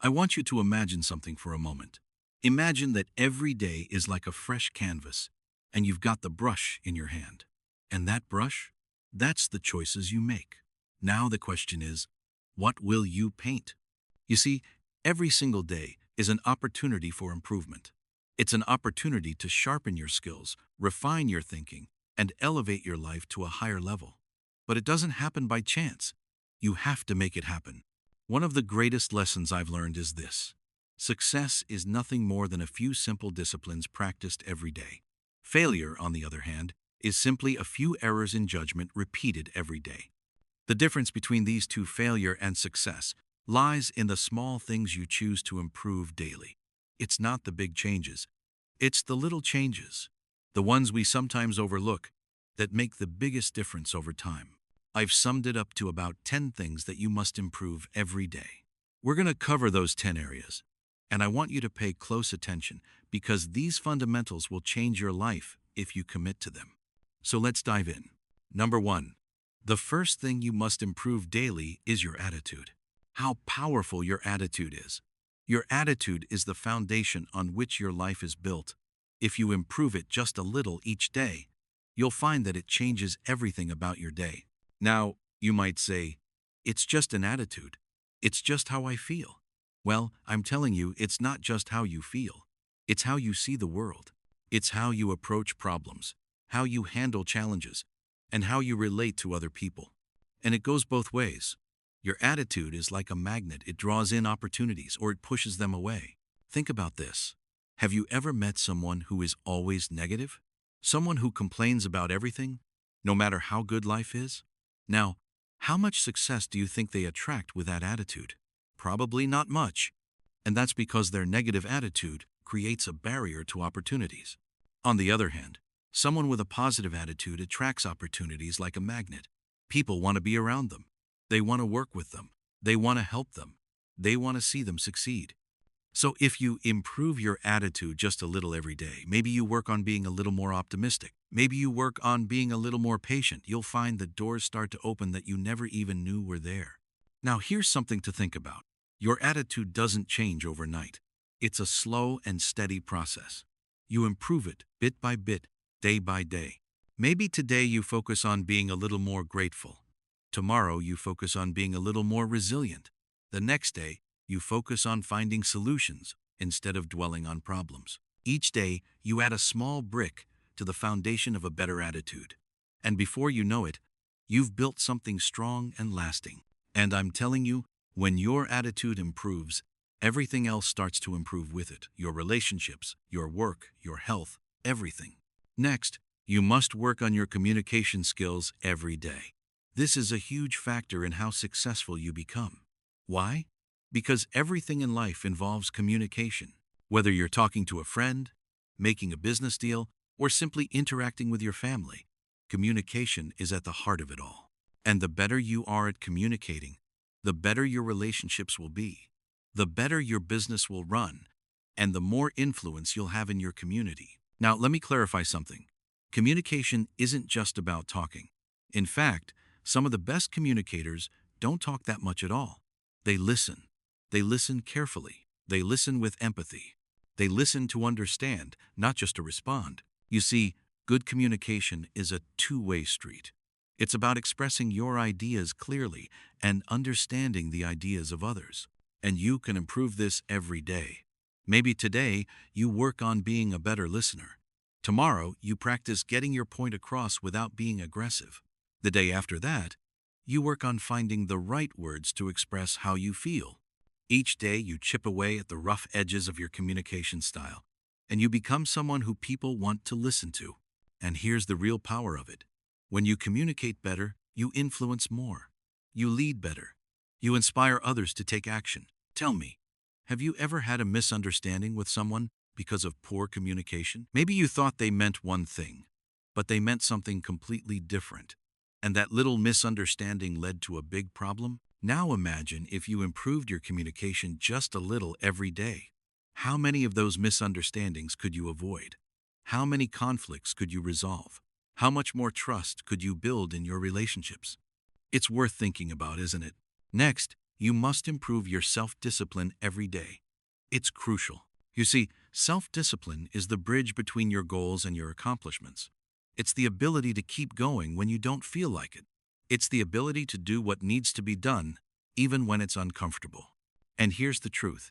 I want you to imagine something for a moment. Imagine that every day is like a fresh canvas, and you've got the brush in your hand. And that brush? That's the choices you make. Now the question is, what will you paint? You see, every single day is an opportunity for improvement. It's an opportunity to sharpen your skills, refine your thinking, and elevate your life to a higher level. But it doesn't happen by chance. You have to make it happen. One of the greatest lessons I've learned is this: success is nothing more than a few simple disciplines practiced every day. Failure, on the other hand, is simply a few errors in judgment repeated every day. The difference between these two, failure and success, lies in the small things you choose to improve daily. It's not the big changes, it's the little changes, the ones we sometimes overlook, that make the biggest difference over time. I've summed it up to about 10 things that you must improve every day. We're going to cover those 10 areas, and I want you to pay close attention because these fundamentals will change your life if you commit to them. So let's dive in. Number 1. The first thing you must improve daily is your attitude. How powerful your attitude is. Your attitude is the foundation on which your life is built. If you improve it just a little each day, you'll find that it changes everything about your day. Now, you might say, it's just an attitude. It's just how I feel. Well, I'm telling you, it's not just how you feel. It's how you see the world. It's how you approach problems, how you handle challenges, and how you relate to other people. And it goes both ways. Your attitude is like a magnet. It draws in opportunities or it pushes them away. Think about this. Have you ever met someone who is always negative? Someone who complains about everything, no matter how good life is? Now, how much success do you think they attract with that attitude? Probably not much. And that's because their negative attitude creates a barrier to opportunities. On the other hand, someone with a positive attitude attracts opportunities like a magnet. People want to be around them. They want to work with them. They want to help them. They want to see them succeed. So if you improve your attitude just a little every day, maybe you work on being a little more optimistic, maybe you work on being a little more patient, you'll find that doors start to open that you never even knew were there. Now here's something to think about. Your attitude doesn't change overnight. It's a slow and steady process. You improve it bit by bit, day by day. Maybe today you focus on being a little more grateful. Tomorrow you focus on being a little more resilient. The next day, you focus on finding solutions instead of dwelling on problems. Each day, you add a small brick to the foundation of a better attitude. And before you know it, you've built something strong and lasting. And I'm telling you, when your attitude improves, everything else starts to improve with it. Your relationships, your work, your health, everything. Next, you must work on your communication skills every day. This is a huge factor in how successful you become. Why? Because everything in life involves communication. Whether you're talking to a friend, making a business deal, or simply interacting with your family, communication is at the heart of it all. And the better you are at communicating, the better your relationships will be, the better your business will run, and the more influence you'll have in your community. Now, let me clarify something. Communication isn't just about talking. In fact, some of the best communicators don't talk that much at all. They listen. They listen carefully. They listen with empathy. They listen to understand, not just to respond. You see, good communication is a two-way street. It's about expressing your ideas clearly and understanding the ideas of others. And you can improve this every day. Maybe today you work on being a better listener. Tomorrow you practice getting your point across without being aggressive. The day after that, you work on finding the right words to express how you feel. Each day you chip away at the rough edges of your communication style, and you become someone who people want to listen to. And here's the real power of it. When you communicate better, you influence more. You lead better. You inspire others to take action. Tell me, have you ever had a misunderstanding with someone because of poor communication? Maybe you thought they meant one thing, but they meant something completely different. And that little misunderstanding led to a big problem? Now imagine if you improved your communication just a little every day. How many of those misunderstandings could you avoid? How many conflicts could you resolve? How much more trust could you build in your relationships? It's worth thinking about, isn't it? Next, You must improve your self-discipline every day. It's crucial. You see, self-discipline is the bridge between your goals and your accomplishments. It's the ability to keep going when you don't feel like it. It's the ability to do what needs to be done, even when it's uncomfortable. And here's the truth.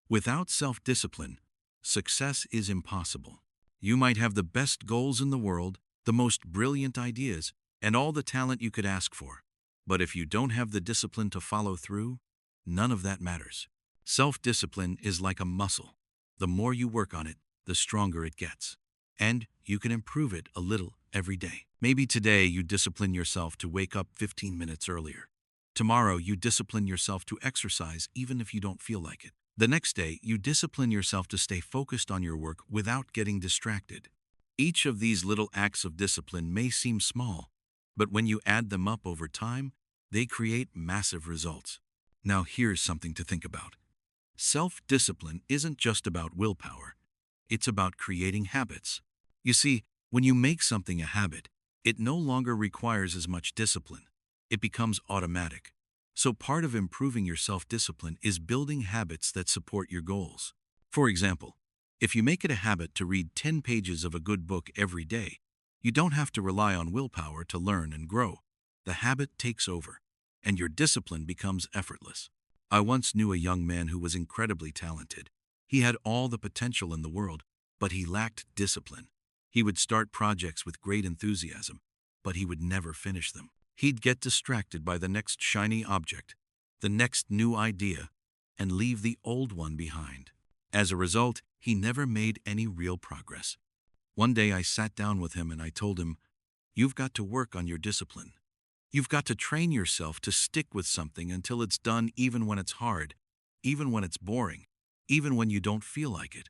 Without self-discipline, success is impossible. You might have the best goals in the world, the most brilliant ideas, and all the talent you could ask for. But if you don't have the discipline to follow through, none of that matters. Self-discipline is like a muscle. The more you work on it, the stronger it gets. And you can improve it a little every day. Maybe today you discipline yourself to wake up 15 minutes earlier. Tomorrow you discipline yourself to exercise even if you don't feel like it. The next day you discipline yourself to stay focused on your work without getting distracted. Each of these little acts of discipline may seem small, but when you add them up over time, they create massive results. Now here's something to think about. Self-discipline isn't just about willpower. It's about creating habits. You see, when you make something a habit, it no longer requires as much discipline. It becomes automatic. So part of improving your self-discipline is building habits that support your goals. For example, if you make it a habit to read 10 pages of a good book every day, you don't have to rely on willpower to learn and grow. The habit takes over, and your discipline becomes effortless. I once knew a young man who was incredibly talented. He had all the potential in the world, but he lacked discipline. He would start projects with great enthusiasm, but he would never finish them. He'd get distracted by the next shiny object, the next new idea, and leave the old one behind. As a result, he never made any real progress. One day I sat down with him and I told him, "You've got to work on your discipline. You've got to train yourself to stick with something until it's done, even when it's hard, even when it's boring, even when you don't feel like it."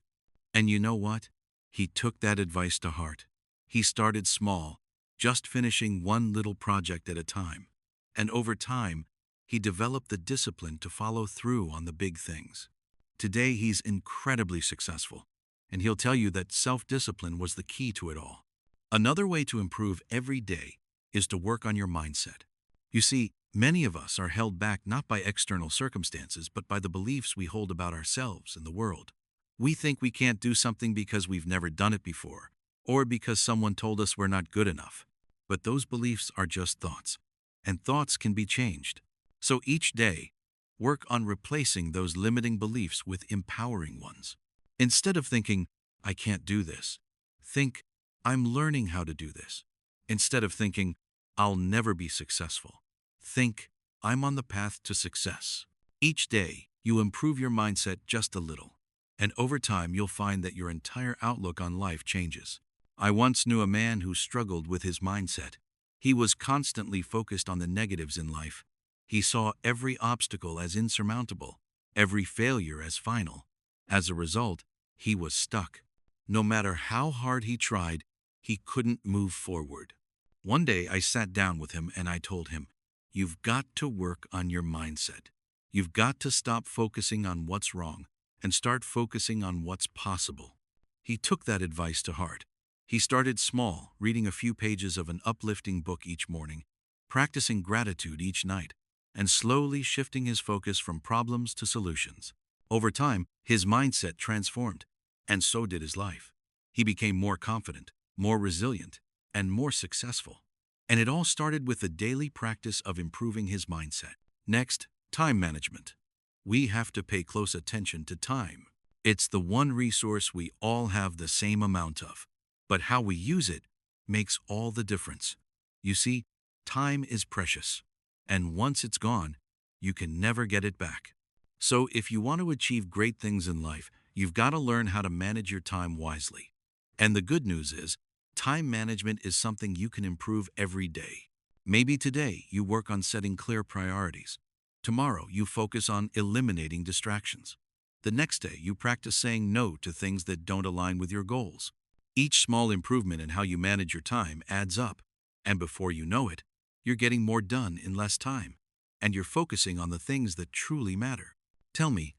And you know what? He took that advice to heart. He started small, just finishing one little project at a time. And over time, he developed the discipline to follow through on the big things. Today, he's incredibly successful, and he'll tell you that self-discipline was the key to it all. Another way to improve every day is to work on your mindset. You see, many of us are held back not by external circumstances, but by the beliefs we hold about ourselves and the world. We think we can't do something because we've never done it before, or because someone told us we're not good enough. But those beliefs are just thoughts, and thoughts can be changed. So each day, work on replacing those limiting beliefs with empowering ones. Instead of thinking, "I can't do this," think, "I'm learning how to do this." Instead of thinking, "I'll never be successful," think, "I'm on the path to success." Each day, you improve your mindset just a little, and over time you'll find that your entire outlook on life changes. I once knew a man who struggled with his mindset. He was constantly focused on the negatives in life. He saw every obstacle as insurmountable, every failure as final. As a result, he was stuck. No matter how hard he tried, he couldn't move forward. One day I sat down with him and I told him, "You've got to work on your mindset. You've got to stop focusing on what's wrong and start focusing on what's possible." He took that advice to heart. He started small, reading a few pages of an uplifting book each morning, practicing gratitude each night, and slowly shifting his focus from problems to solutions. Over time, his mindset transformed, and so did his life. He became more confident, more resilient, and more successful. And it all started with the daily practice of improving his mindset. Next, time management. We have to pay close attention to time. It's the one resource we all have the same amount of. But how we use it makes all the difference. You see, time is precious, and once it's gone, you can never get it back. So if you want to achieve great things in life, you've got to learn how to manage your time wisely. And the good news is, time management is something you can improve every day. Maybe today you work on setting clear priorities. Tomorrow you focus on eliminating distractions. The next day you practice saying no to things that don't align with your goals. Each small improvement in how you manage your time adds up, and before you know it, you're getting more done in less time, and you're focusing on the things that truly matter. Tell me,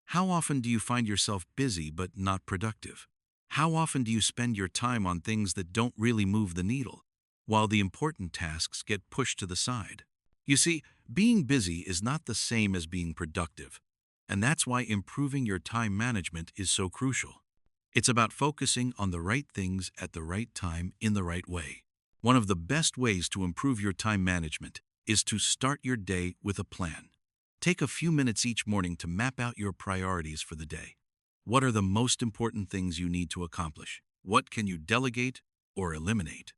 how often do you find yourself busy but not productive? How often do you spend your time on things that don't really move the needle, while the important tasks get pushed to the side? You see, Being busy is not the same as being productive, and that's why improving your time management is so crucial. It's about focusing on the right things at the right time in the right way. One of the best ways to improve your time management is to start your day with a plan. Take a few minutes each morning to map out your priorities for the day. What are the most important things you need to accomplish? What can you delegate or eliminate?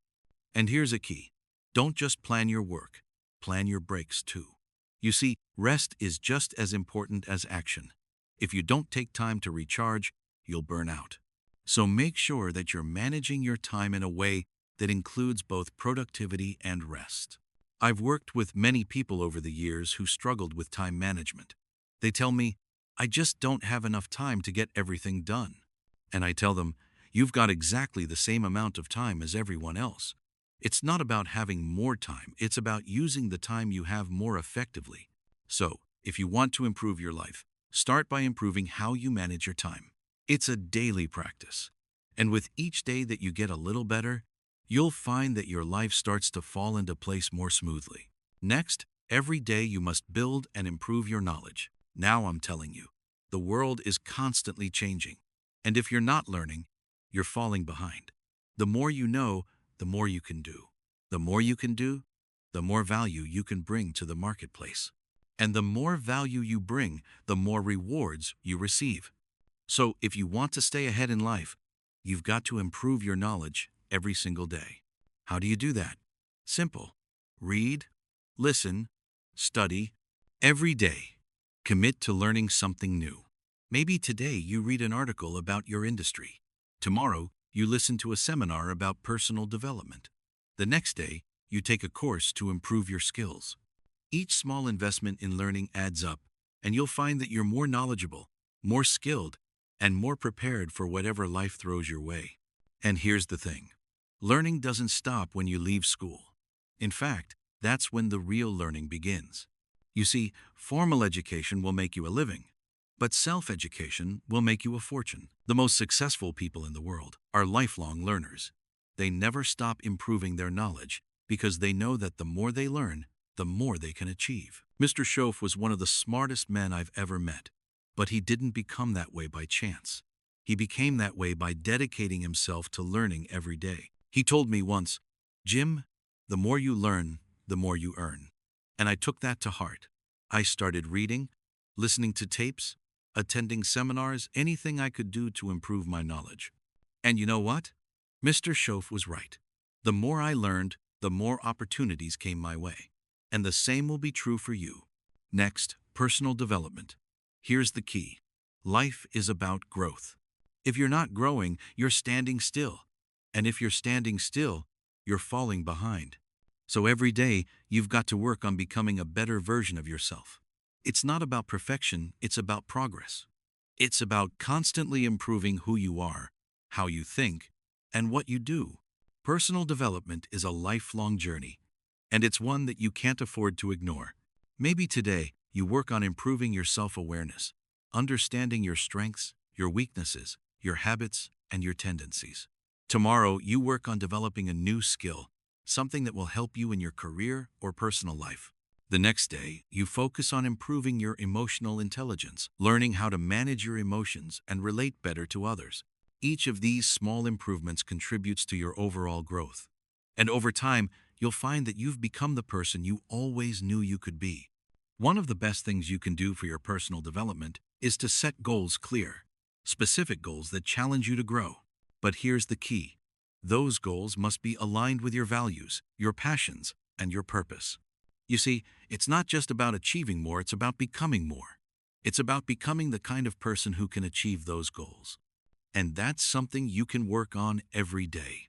And here's a key. Don't just plan your work, plan your breaks too. You see, rest is just as important as action. If you don't take time to recharge, you'll burn out. So make sure that you're managing your time in a way that includes both productivity and rest. I've worked with many people over the years who struggled with time management. They tell me, I just don't have enough time to get everything done. And I tell them, you've got exactly the same amount of time as everyone else. It's not about having more time, it's about using the time you have more effectively. So, if you want to improve your life, start by improving how you manage your time. It's a daily practice. And with each day that you get a little better, you'll find that your life starts to fall into place more smoothly. Next, every day you must build and improve your knowledge. Now I'm telling you, the world is constantly changing. And if you're not learning, you're falling behind. The more you know, the more you can do. The more you can do, the more value you can bring to the marketplace. And the more value you bring, the more rewards you receive. So if you want to stay ahead in life, you've got to improve your knowledge every single day. How do you do that? Simple. Read, listen, study, every day. Commit to learning something new. Maybe today you read an article about your industry. Tomorrow, you listen to a seminar about personal development. The next day, you take a course to improve your skills. Each small investment in learning adds up, and you'll find that you're more knowledgeable, more skilled, and more prepared for whatever life throws your way. And here's the thing. Learning doesn't stop when you leave school. In fact, that's when the real learning begins. You see, formal education will make you a living, but self-education will make you a fortune. The most successful people in the world are lifelong learners. They never stop improving their knowledge because they know that the more they learn, the more they can achieve. Mr. Schoaf was one of the smartest men I've ever met, but he didn't become that way by chance. He became that way by dedicating himself to learning every day. He told me once, Jim, the more you learn, the more you earn. And I took that to heart. I started reading, listening to tapes, attending seminars, anything I could do to improve my knowledge. And you know what? Mr. Schoaf was right. The more I learned, the more opportunities came my way. And the same will be true for you. Next, personal development. Here's the key. Life is about growth. If you're not growing, you're standing still. And if you're standing still, you're falling behind. So every day, you've got to work on becoming a better version of yourself. It's not about perfection, it's about progress. It's about constantly improving who you are, how you think, and what you do. Personal development is a lifelong journey, and it's one that you can't afford to ignore. Maybe today, you work on improving your self-awareness, understanding your strengths, your weaknesses, your habits, and your tendencies. Tomorrow, you work on developing a new skill, something that will help you in your career or personal life. The next day, you focus on improving your emotional intelligence, learning how to manage your emotions and relate better to others. Each of these small improvements contributes to your overall growth. And over time, you'll find that you've become the person you always knew you could be. One of the best things you can do for your personal development is to set goals clear, specific goals that challenge you to grow. But here's the key. Those goals must be aligned with your values, your passions, and your purpose. You see, it's not just about achieving more, it's about becoming more. It's about becoming the kind of person who can achieve those goals. And that's something you can work on every day.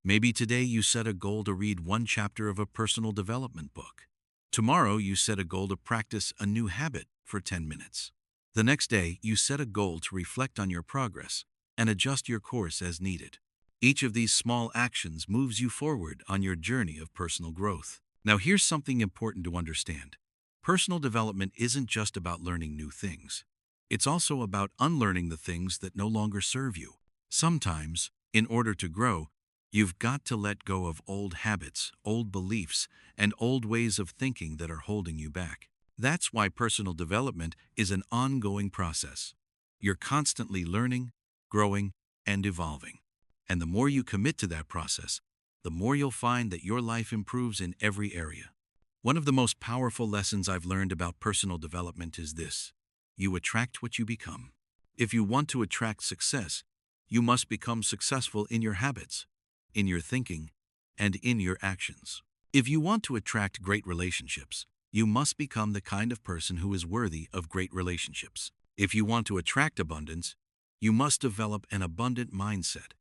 Maybe today you set a goal to read one chapter of a personal development book. Tomorrow you set a goal to practice a new habit for 10 minutes. The next day you set a goal to reflect on your progress and adjust your course as needed. Each of these small actions moves you forward on your journey of personal growth. Now here's something important to understand. Personal development isn't just about learning new things. It's also about unlearning the things that no longer serve you. Sometimes, in order to grow, You've got to let go of old habits, old beliefs, and old ways of thinking that are holding you back. That's why personal development is an ongoing process. You're constantly learning, growing, and evolving. And the more you commit to that process, the more you'll find that your life improves in every area. One of the most powerful lessons I've learned about personal development is this: you attract what you become. If you want to attract success, you must become successful in your habits, in your thinking, and in your actions. If you want to attract great relationships, you must become the kind of person who is worthy of great relationships. If you want to attract abundance, you must develop an abundant mindset.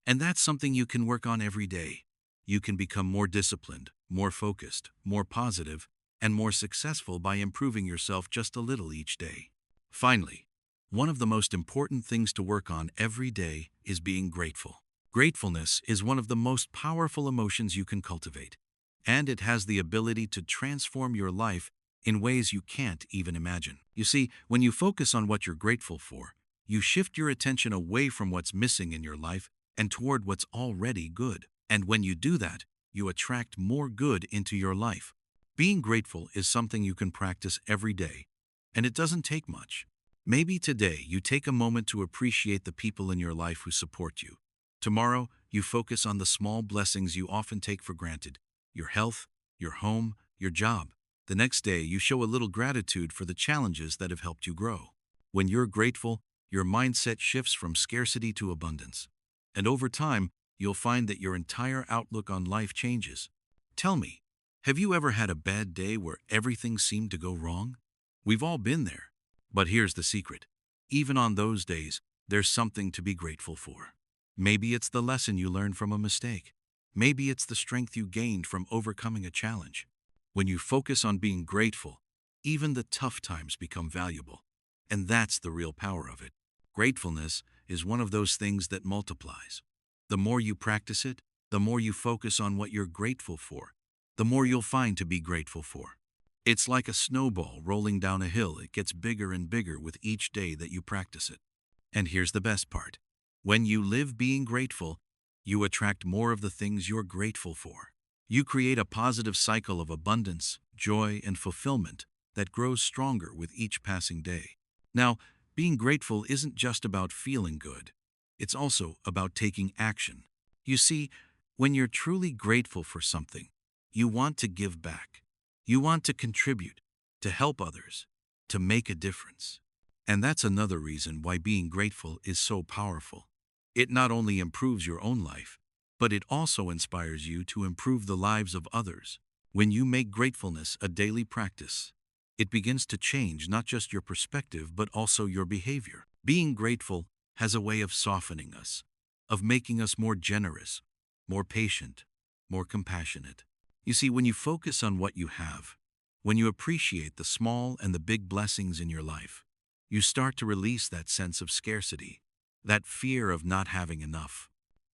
And that's something you can work on every day. You can become more disciplined, more focused, more positive, and more successful by improving yourself just a little each day. Finally, one of the most important things to work on every day is being grateful. Gratefulness is one of the most powerful emotions you can cultivate, and it has the ability to transform your life in ways you can't even imagine. You see, when you focus on what you're grateful for, you shift your attention away from what's missing in your life and toward what's already good. And when you do that, you attract more good into your life. Being grateful is something you can practice every day, and it doesn't take much. Maybe today you take a moment to appreciate the people in your life who support you. Tomorrow, you focus on the small blessings you often take for granted: your health, your home, your job. The next day, you show a little gratitude for the challenges that have helped you grow. When you're grateful, your mindset shifts from scarcity to abundance. And over time, you'll find that your entire outlook on life changes. Tell me, have you ever had a bad day where everything seemed to go wrong? We've all been there. But here's the secret: even on those days, there's something to be grateful for. Maybe it's the lesson you learned from a mistake. Maybe it's the strength you gained from overcoming a challenge. When you focus on being grateful, even the tough times become valuable. And that's the real power of it. Gratefulness is one of those things that multiplies. The more you practice it, the more you focus on what you're grateful for, the more you'll find to be grateful for. It's like a snowball rolling down a hill. It gets bigger and bigger with each day that you practice it. And here's the best part: when you live being grateful, you attract more of the things you're grateful for. You create a positive cycle of abundance, joy, and fulfillment that grows stronger with each passing day. Now, being grateful isn't just about feeling good. It's also about taking action. You see, when you're truly grateful for something, you want to give back. You want to contribute, to help others, to make a difference. And that's another reason why being grateful is so powerful. It not only improves your own life, but it also inspires you to improve the lives of others. When you make gratefulness a daily practice, it begins to change not just your perspective but also your behavior. Being grateful has a way of softening us, of making us more generous, more patient, more compassionate. You see, when you focus on what you have, when you appreciate the small and the big blessings in your life, you start to release that sense of scarcity, that fear of not having enough.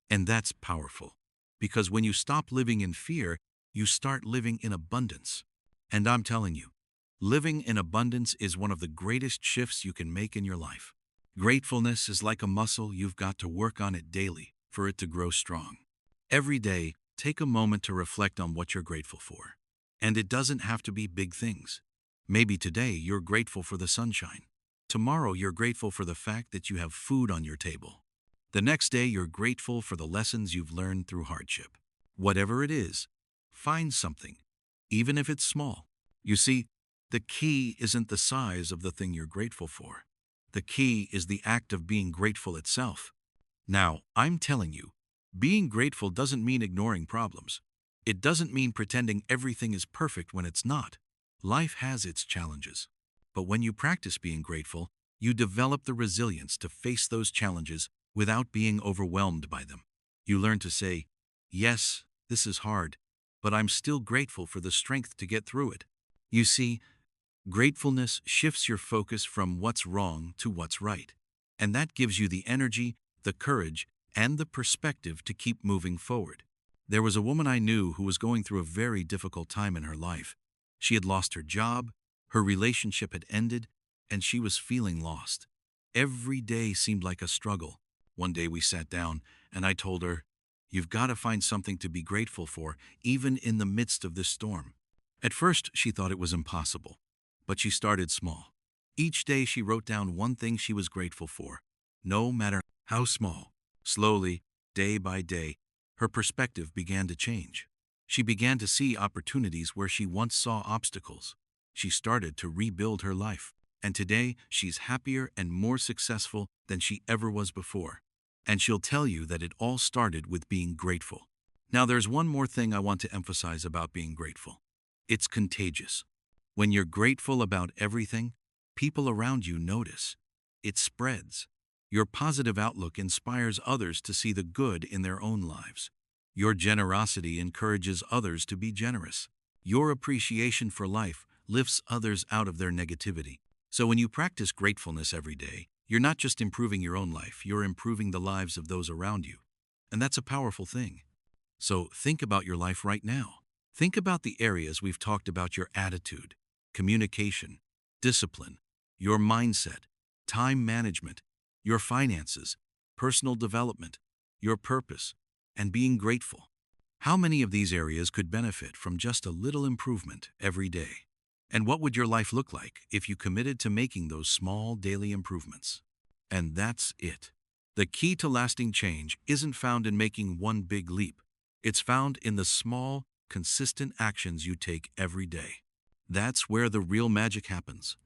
And that's powerful, because when you stop living in fear, you start living in abundance. And I'm telling you, living in abundance is one of the greatest shifts you can make in your life. Gratefulness is like a muscle. You've got to work on it daily for it to grow strong. Every day, take a moment to reflect on what you're grateful for. And it doesn't have to be big things. Maybe today you're grateful for the sunshine. Tomorrow you're grateful for the fact that you have food on your table. The next day you're grateful for the lessons you've learned through hardship. Whatever it is, find something, even if it's small. You see, the key isn't the size of the thing you're grateful for. The key is the act of being grateful itself. Now, I'm telling you, being grateful doesn't mean ignoring problems. It doesn't mean pretending everything is perfect when it's not. Life has its challenges. But when you practice being grateful, you develop the resilience to face those challenges without being overwhelmed by them. You learn to say, yes, this is hard, but I'm still grateful for the strength to get through it. You see, gratefulness shifts your focus from what's wrong to what's right. And that gives you the energy, the courage, and the perspective to keep moving forward. There was a woman I knew who was going through a very difficult time in her life. She had lost her job, her relationship had ended, and she was feeling lost. Every day seemed like a struggle. One day we sat down, and I told her, You've got to find something to be grateful for, even in the midst of this storm. At first, she thought it was impossible, but she started small. Each day she wrote down one thing she was grateful for, no matter how small. Slowly, day by day, her perspective began to change. She began to see opportunities where she once saw obstacles. She started to rebuild her life, and today she's happier and more successful than she ever was before. And she'll tell you that it all started with being grateful. Now, there's one more thing I want to emphasize about being grateful. It's contagious. When you're grateful about everything, people around you notice. It spreads. Your positive outlook inspires others to see the good in their own lives. Your generosity encourages others to be generous. Your appreciation for life lifts others out of their negativity. So when you practice gratefulness every day, you're not just improving your own life, you're improving the lives of those around you. And that's a powerful thing. So think about your life right now. Think about the areas we've talked about: your attitude, communication, discipline, your mindset, time management, your finances, personal development, your purpose, and being grateful. How many of these areas could benefit from just a little improvement every day? And what would your life look like if you committed to making those small daily improvements? And that's it. The key to lasting change isn't found in making one big leap. It's found in the small, consistent actions you take every day. That's where the real magic happens.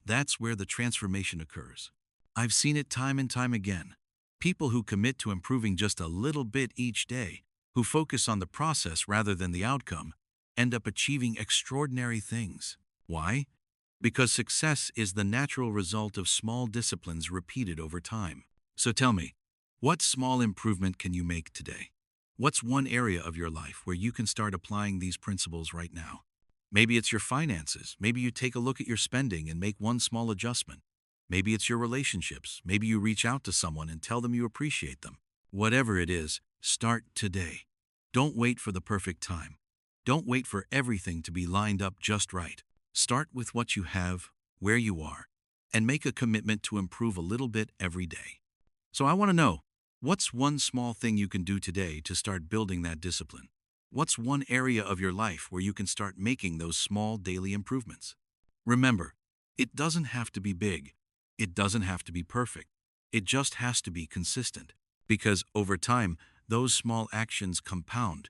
That's where the transformation occurs. I've seen it time and time again. People who commit to improving just a little bit each day, who focus on the process rather than the outcome, end up achieving extraordinary things. Why? Because success is the natural result of small disciplines repeated over time. So tell me, what small improvement can you make today? What's one area of your life where you can start applying these principles right now? Maybe it's your finances. Maybe you take a look at your spending and make one small adjustment. Maybe it's your relationships. Maybe you reach out to someone and tell them you appreciate them. Whatever it is, start today. Don't wait for the perfect time. Don't wait for everything to be lined up just right. Start with what you have, where you are, and make a commitment to improve a little bit every day. So I want to know, what's one small thing you can do today to start building that discipline? What's one area of your life where you can start making those small daily improvements? Remember, it doesn't have to be big. It doesn't have to be perfect. It just has to be consistent. Because over time, those small actions compound.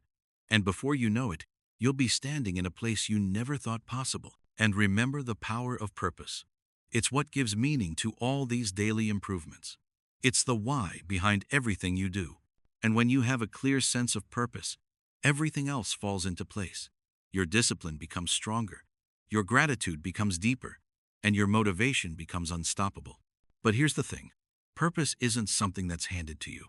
And before you know it, you'll be standing in a place you never thought possible. And remember the power of purpose. It's what gives meaning to all these daily improvements. It's the why behind everything you do. And when you have a clear sense of purpose, everything else falls into place. Your discipline becomes stronger. Your gratitude becomes deeper. And your motivation becomes unstoppable. But here's the thing. Purpose isn't something that's handed to you.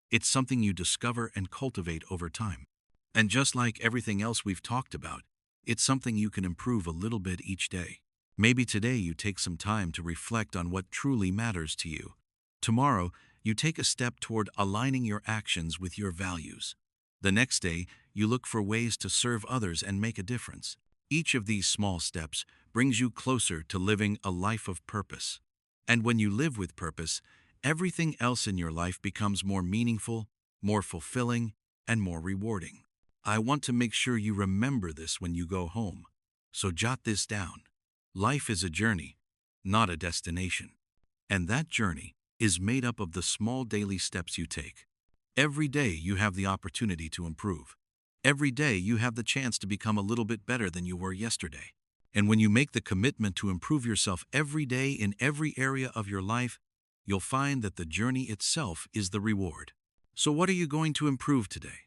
It's something you discover and cultivate over time. And just like everything else we've talked about, it's something you can improve a little bit each day. Maybe today you take some time to reflect on what truly matters to you. Tomorrow, you take a step toward aligning your actions with your values. The next day, you look for ways to serve others and make a difference. Each of these small steps brings you closer to living a life of purpose. And when you live with purpose, everything else in your life becomes more meaningful, more fulfilling, and more rewarding. I want to make sure you remember this when you go home. So jot this down. Life is a journey, not a destination. And that journey is made up of the small daily steps you take. Every day you have the opportunity to improve. Every day you have the chance to become a little bit better than you were yesterday. And when you make the commitment to improve yourself every day in every area of your life, you'll find that the journey itself is the reward. So what are you going to improve today?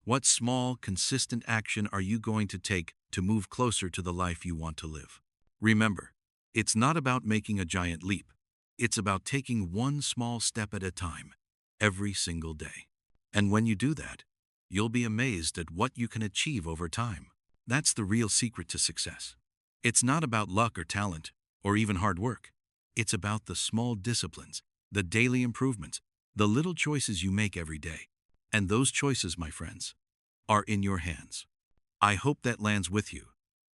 What small, consistent action are you going to take to move closer to the life you want to live? Remember, it's not about making a giant leap. It's about taking one small step at a time, every single day. And when you do that, you'll be amazed at what you can achieve over time. That's the real secret to success. It's not about luck or talent, or even hard work. It's about the small disciplines, the daily improvements, the little choices you make every day. And those choices, my friends, are in your hands. I hope that lands with you.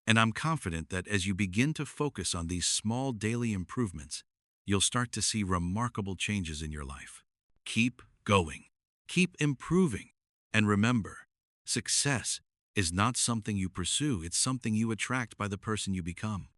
And I'm confident that as you begin to focus on these small daily improvements, you'll start to see remarkable changes in your life. Keep going. Keep improving. And remember, success is not something you pursue, it's something you attract by the person you become.